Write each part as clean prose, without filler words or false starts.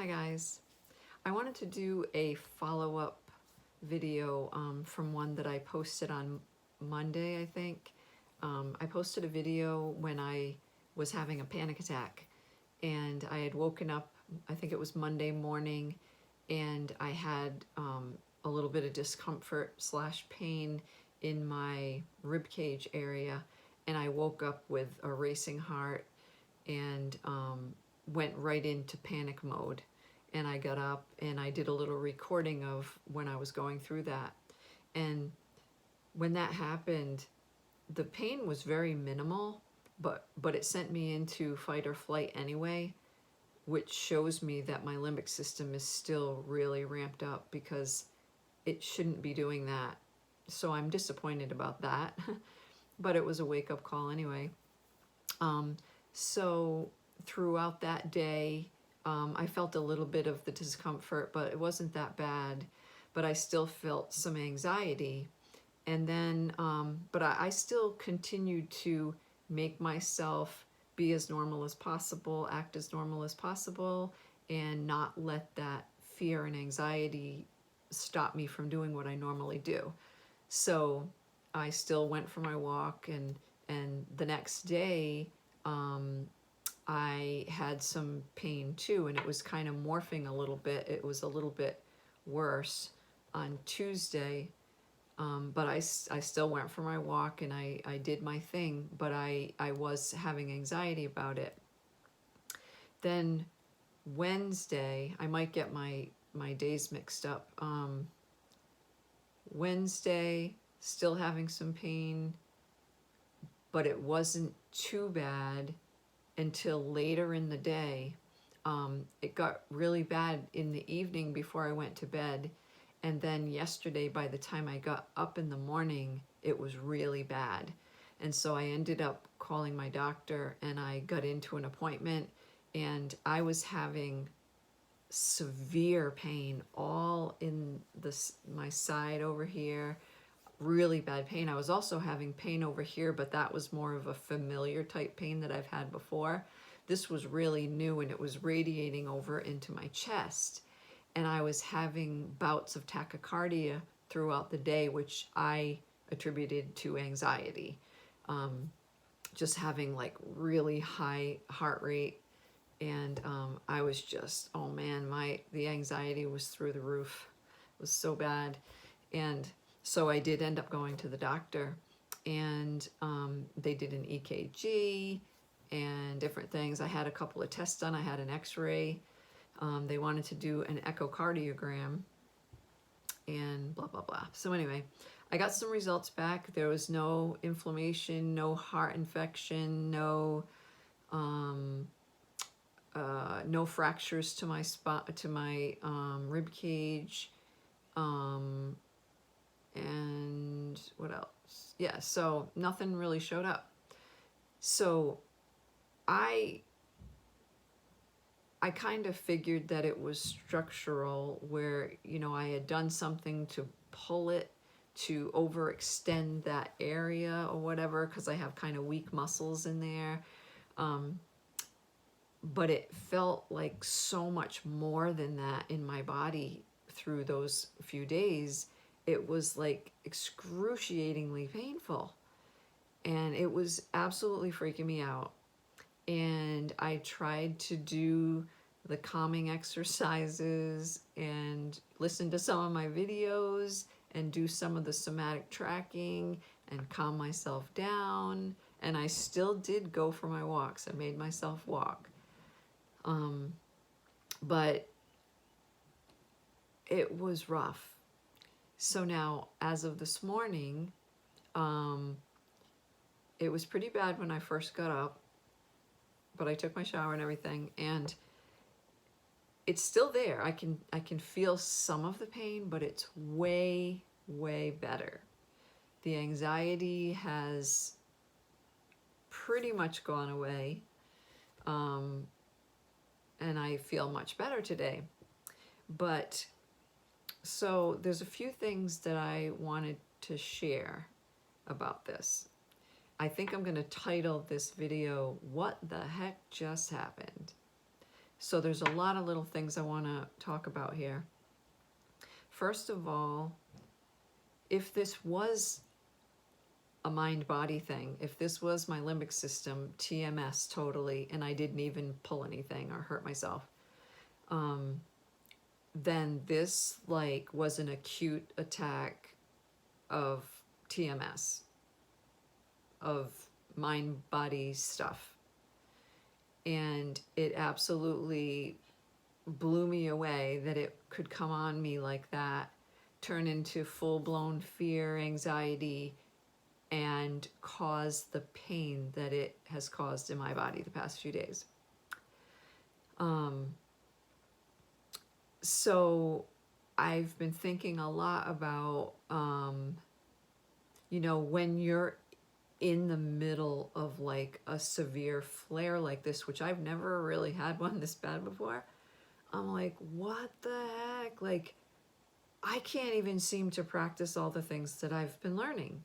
Hi guys. I wanted to do a follow-up video from one that I posted on Monday, I think. I posted a video when I was having a panic attack and I had woken up, I think it was Monday morning, and I had a little bit of discomfort slash pain in my rib cage area, and I woke up with a racing heart and went right into panic mode. And I got up and I did a little recording of when I was going through that. And when that happened, the pain was very minimal, but it sent me into fight or flight anyway, which shows me that my limbic system is still really ramped up because it shouldn't be doing that. So I'm disappointed about that, but it was a wake-up call anyway. So throughout that day, I felt a little bit of the discomfort, but it wasn't that bad. But I still felt some anxiety. And then, but I still continued to make myself be as normal as possible, act as normal as possible, and not let that fear and anxiety stop me from doing what I normally do. So I still went for my walk, and the next day, I had some pain too, and it was kind of morphing a little bit. It was a little bit worse on Tuesday, but I still went for my walk and I did my thing, but I was having anxiety about it. Then Wednesday, I might get my days mixed up. Wednesday, still having some pain, but it wasn't too bad until later in the day. It got really bad in the evening before I went to bed. And then yesterday, by the time I got up in the morning, it was really bad. And so I ended up calling my doctor and I got into an appointment, and I was having severe pain all in my side over here, really bad pain. I was also having pain over here, but that was more of a familiar type pain that I've had before. This was really new, and it was radiating over into my chest. And I was having bouts of tachycardia throughout the day, which I attributed to anxiety. Just having like really high heart rate. And I was just, oh man, the anxiety was through the roof. It was so bad. And so I did end up going to the doctor, and they did an EKG and different things. I had a couple of tests done. I had an x-ray. They wanted to do an echocardiogram and blah, blah, blah. So anyway, I got some results back. There was no inflammation, no heart infection, no fractures to my rib cage. And what else? Yeah, so nothing really showed up. So I kind of figured that it was structural, where, you know, I had done something to pull it to overextend that area or whatever, because I have kind of weak muscles in there. But it felt like so much more than that in my body through those few days. It was like excruciatingly painful, and it was absolutely freaking me out. And I tried to do the calming exercises and listen to some of my videos and do some of the somatic tracking and calm myself down. And I still did go for my walks. I made myself walk. But it was rough. So now, as of this morning, it was pretty bad when I first got up, but I took my shower and everything, and it's still there. I can feel some of the pain, but it's way, way better. The anxiety has pretty much gone away, and I feel much better today. But so there's a few things that I wanted to share about this. I think I'm going to title this video, "What the Heck Just Happened?" So there's a lot of little things I want to talk about here. First of all, if this was a mind-body thing, if this was my limbic system, TMS totally, and I didn't even pull anything or hurt myself, then this like was an acute attack of TMS, of mind-body stuff. And it absolutely blew me away that it could come on me like that, turn into full-blown fear, anxiety, and cause the pain that it has caused in my body the past few days. So I've been thinking a lot about, when you're in the middle of like a severe flare like this, which I've never really had one this bad before, I'm like, what the heck? Like, I can't even seem to practice all the things that I've been learning,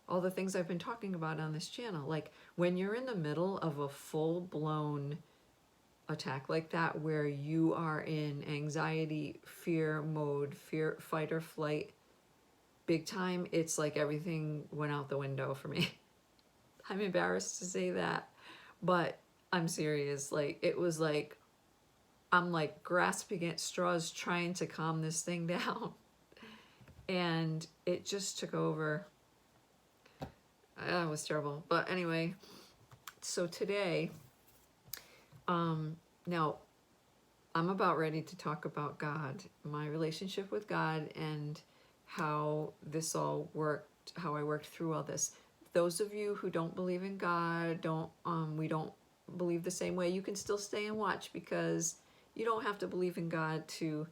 all the things I've been talking about on this channel. Like, when you're in the middle of a full-blown attack like that, where you are in anxiety, fear mode, fear, fight or flight, big time, it's like everything went out the window for me. I'm embarrassed to say that, but I'm serious. Like, it was like, I'm like grasping at straws trying to calm this thing down. And it just took over. It was terrible. But anyway, so today, now I'm about ready to talk about God, my relationship with God, and how this all worked, how I worked through all this. Those of you who don't believe in God, we don't believe the same way, you can still stay and watch, because you don't have to believe in God to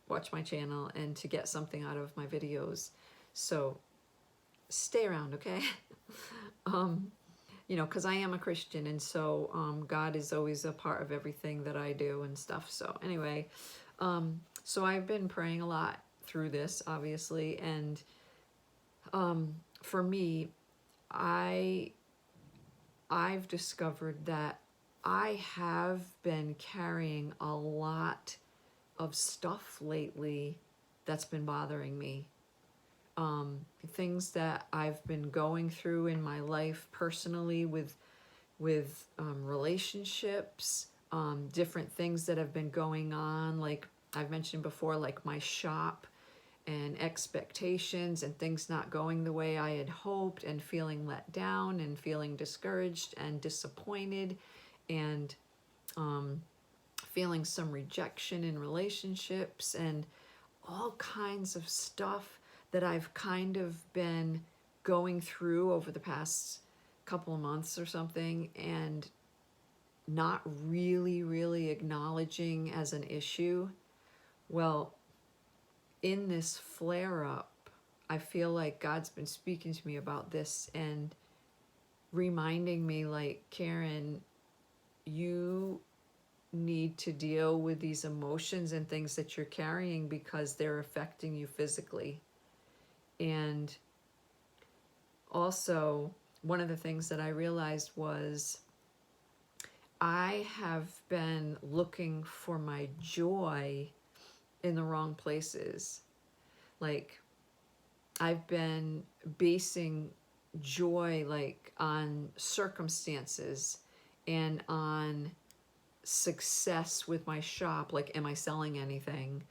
watch my channel and to get something out of my videos. So stay around, okay? Because I am a Christian, and so God is always a part of everything that I do and stuff. So anyway, so I've been praying a lot through this, obviously, and for me, I've discovered that I have been carrying a lot of stuff lately that's been bothering me. Things that I've been going through in my life personally with relationships, different things that have been going on, like I've mentioned before, like my shop, and expectations and things not going the way I had hoped, and feeling let down and feeling discouraged and disappointed, and feeling some rejection in relationships, and all kinds of stuff that I've kind of been going through over the past couple of months or something, and not really acknowledging as an issue. Well, in this flare-up, I feel like God's been speaking to me about this and reminding me, like, Karen, you need to deal with these emotions and things that you're carrying, because they're affecting you physically. And also, one of the things that I realized was I have been looking for my joy in the wrong places. Like, I've been basing joy like on circumstances and on success with my shop. Like, am I selling anything?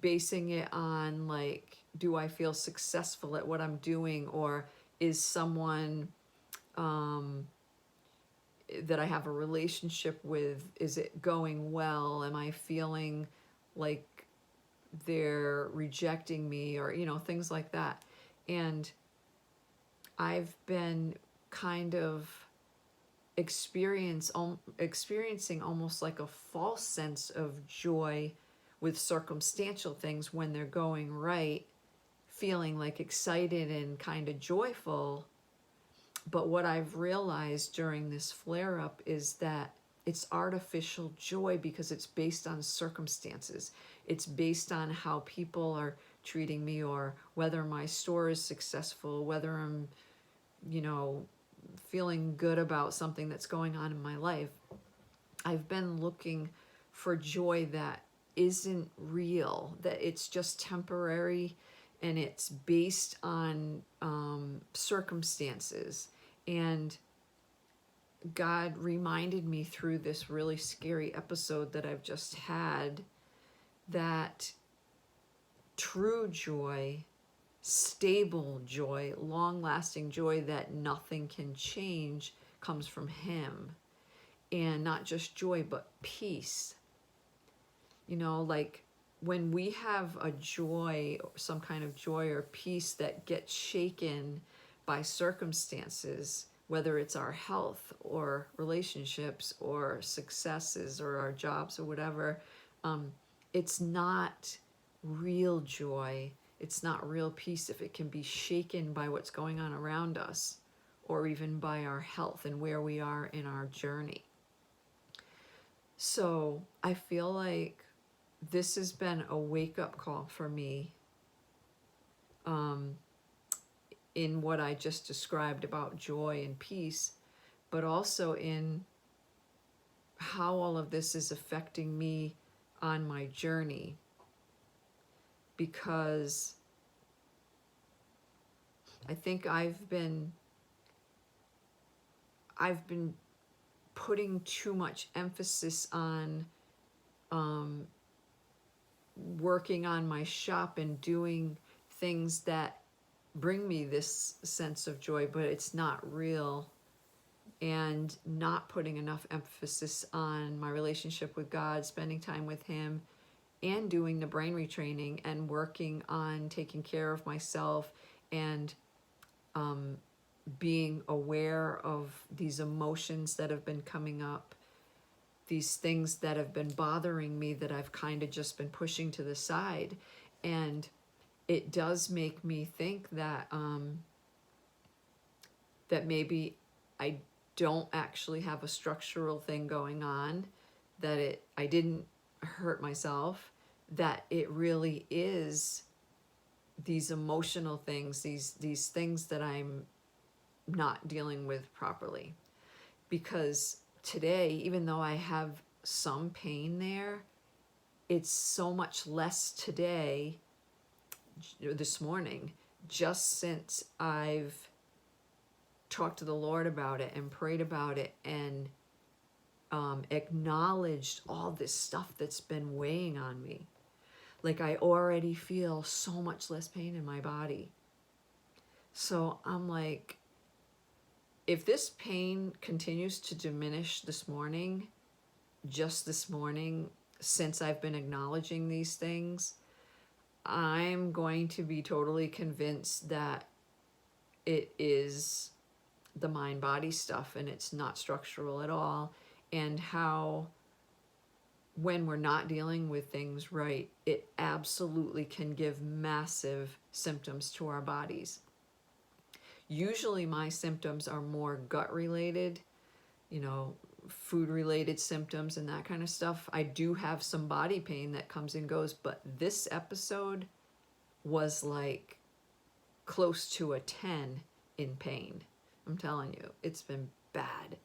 Basing it on, like, do I feel successful at what I'm doing, or is someone that I have a relationship with, is it going well? Am I feeling like they're rejecting me, or things like that? And I've been kind of experiencing almost like a false sense of joy with circumstantial things when they're going right, feeling like excited and kind of joyful. But what I've realized during this flare-up is that it's artificial joy, because it's based on circumstances. It's based on how people are treating me, or whether my store is successful, whether I'm, feeling good about something that's going on in my life, I've been looking for joy that isn't real, that it's just temporary and it's based on circumstances. And God reminded me through this really scary episode that I've just had that true joy, stable joy, long-lasting joy that nothing can change comes from Him. And not just joy, but peace. You know, like when we have a joy, some kind of joy or peace that gets shaken by circumstances, whether it's our health or relationships or successes or our jobs or whatever, it's not real joy. It's not real peace if it can be shaken by what's going on around us, or even by our health and where we are in our journey. So I feel like this has been a wake-up call for me in what I just described about joy and peace, but also in how all of this is affecting me on my journey. Because I think I've been putting too much emphasis on working on my shop and doing things that bring me this sense of joy, but it's not real, and not putting enough emphasis on my relationship with God, spending time with Him, and doing the brain retraining and working on taking care of myself and being aware of these emotions that have been coming up, these things that have been bothering me that I've kind of just been pushing to the side. And it does make me think that that maybe I don't actually have a structural thing going on, that I didn't hurt myself, that it really is these emotional things, these things that I'm not dealing with properly. Because today, even though I have some pain there, it's so much less today, this morning, just since I've talked to the Lord about it and prayed about it and acknowledged all this stuff that's been weighing on me. Like, I already feel so much less pain in my body. So I'm like, if this pain continues to diminish this morning, just this morning, since I've been acknowledging these things, I'm going to be totally convinced that it is the mind-body stuff and it's not structural at all, and how when we're not dealing with things right, it absolutely can give massive symptoms to our bodies. Usually my symptoms are more gut-related, you know, food-related symptoms and that kind of stuff. I do have some body pain that comes and goes, but this episode was like close to a 10 in pain. I'm telling you, it's been bad.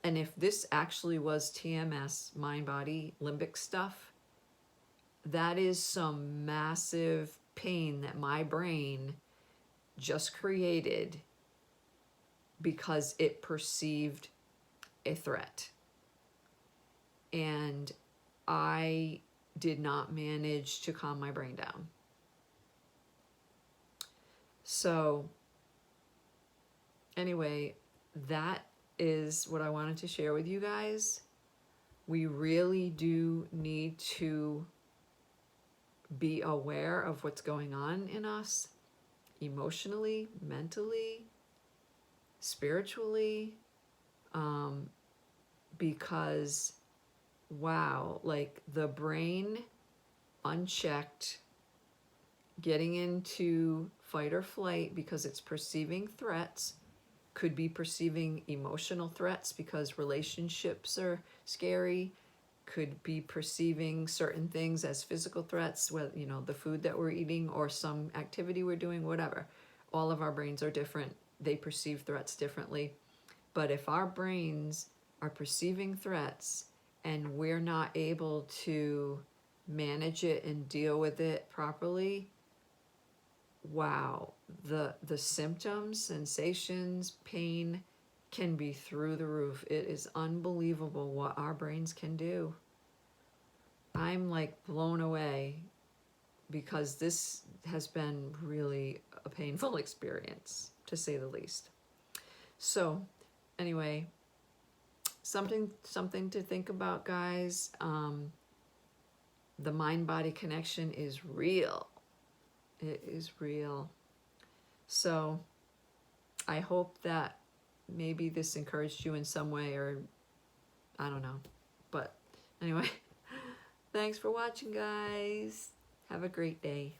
And if this actually was TMS, mind, body, limbic stuff, that is some massive pain that my brain just created because it perceived a threat. And I did not manage to calm my brain down. So anyway, that is what I wanted to share with you guys. We really do need to be aware of what's going on in us, emotionally, mentally, spiritually, because wow, like the brain unchecked, getting into fight or flight because it's perceiving threats, could be perceiving emotional threats because relationships are scary, could be perceiving certain things as physical threats, whether, you know, the food that we're eating or some activity we're doing, whatever. All of our brains are different. They perceive threats differently. But if our brains are perceiving threats and we're not able to manage it and deal with it properly, wow, the symptoms, sensations, pain can be through the roof. It is unbelievable what our brains can do. I'm like blown away because this has been really a painful experience, to say the least. So anyway, something to think about, guys. The mind-body connection is real. It is real. So I hope that maybe this encouraged you in some way, or I don't know. But anyway, thanks for watching, guys. Have a great day.